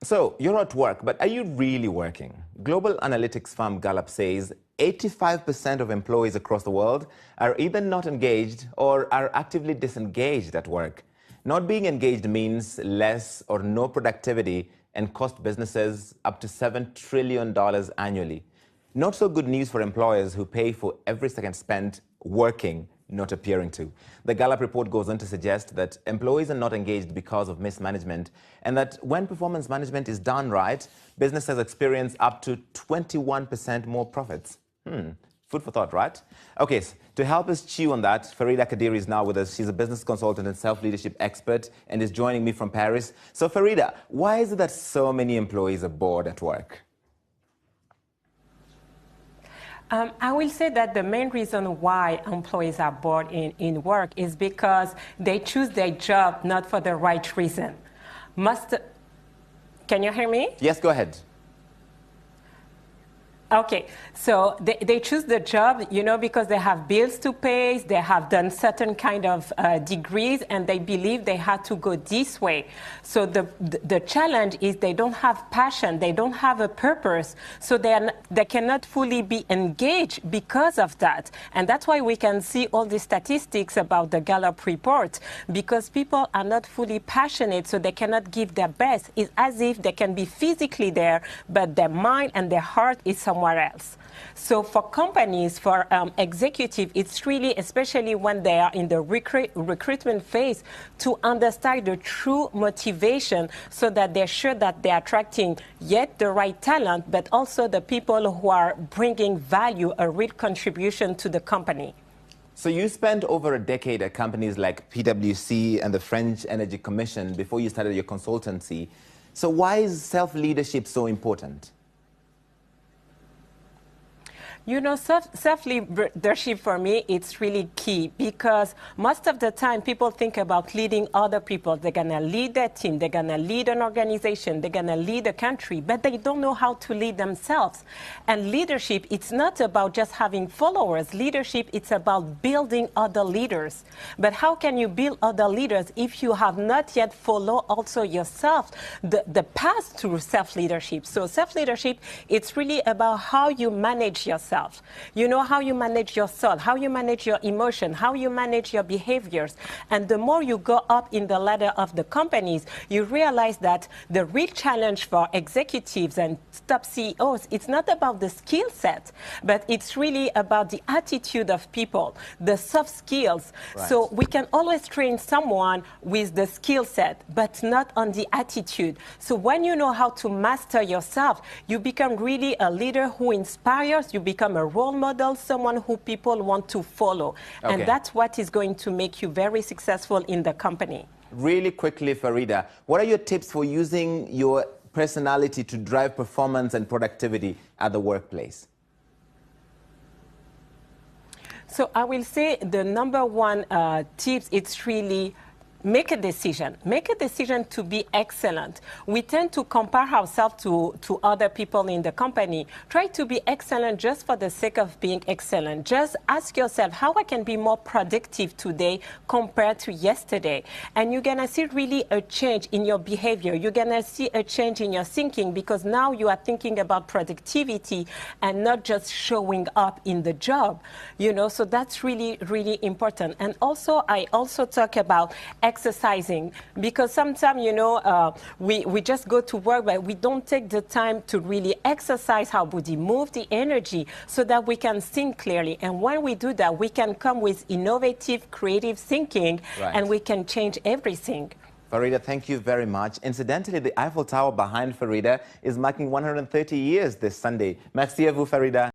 So, you're at work, but are you really working? Global analytics firm Gallup says 85% of employees across the world are either not engaged or are actively disengaged at work. Not being engaged means less or no productivity and cost businesses up to $7 trillion annually. Not so good news for employers who pay for every second spent working, not appearing to. The Gallup report goes on to suggest that employees are not engaged because of mismanagement, and that when performance management is done right, businesses experience up to 21% more profits. Food for thought, right? Okay, so to help us chew on that, Farida Akadiri is now with us. She's a business consultant and self-leadership expert and is joining me from Paris. So Farida, why is it that so many employees are bored at work? I will say that the main reason why employees are bored in work is because they choose their job not for the right reason. Can you hear me? Yes, go ahead. Okay, so they choose the job, because they have bills to pay, they have done certain kind of degrees, and they believe they have to go this way. So the challenge is they don't have passion, they don't have a purpose, so they cannot fully be engaged because of that. And that's why we can see all the statistics about the Gallup report, because people are not fully passionate, so they cannot give their best. It's as if they can be physically there, but their mind and their heart is somewhere else. So for companies, for executives, it's really, especially when they are in the recruitment phase, to understand the true motivation so that they're sure that they're attracting yet the right talent, but also the people who are bringing value, a real contribution to the company. So you spent over a decade at companies like PwC and the French Energy Commission before you started your consultancy. So why is self-leadership so important? Self-leadership for me, it's really key, because most of the time people think about leading other people. They're going to lead their team, they're going to lead an organization, they're going to lead a country, but they don't know how to lead themselves. And leadership, it's not about just having followers. Leadership, it's about building other leaders. But how can you build other leaders if you have not yet followed also yourself the path to self-leadership? So self-leadership, it's really about how you manage yourself. How you manage your soul, how you manage your emotion, how you manage your behaviors. And the more you go up in the ladder of the companies, you realize that the real challenge for executives and top CEOs, it's not about the skill set, but it's really about the attitude of people, the soft skills. Right. So we can always train someone with the skill set, but not on the attitude. So when you know how to master yourself, you become really a leader who inspires, you become a role model, someone who people want to follow. Okay. And that's what is going to make you very successful in the company. Really quickly, Farida, what are your tips for using your personality to drive performance and productivity at the workplace? So I will say the number one tips, it's really make a decision. Make a decision to be excellent. We tend to compare ourselves to other people in the company. Try to be excellent just for the sake of being excellent. Just ask yourself how I can be more productive today compared to yesterday. And you're going to see really a change in your behavior. You're going to see a change in your thinking, because now you are thinking about productivity and not just showing up in the job. So that's really, really important. And also, I also talk about exercising, because sometimes, we just go to work, but we don't take the time to really exercise our body, move the energy so that we can think clearly. And when we do that, we can come with innovative, creative thinking, right, and we can change everything. Farida, thank you very much. Incidentally, the Eiffel Tower behind Farida is marking 130 years this Sunday. Merci à vous, Farida.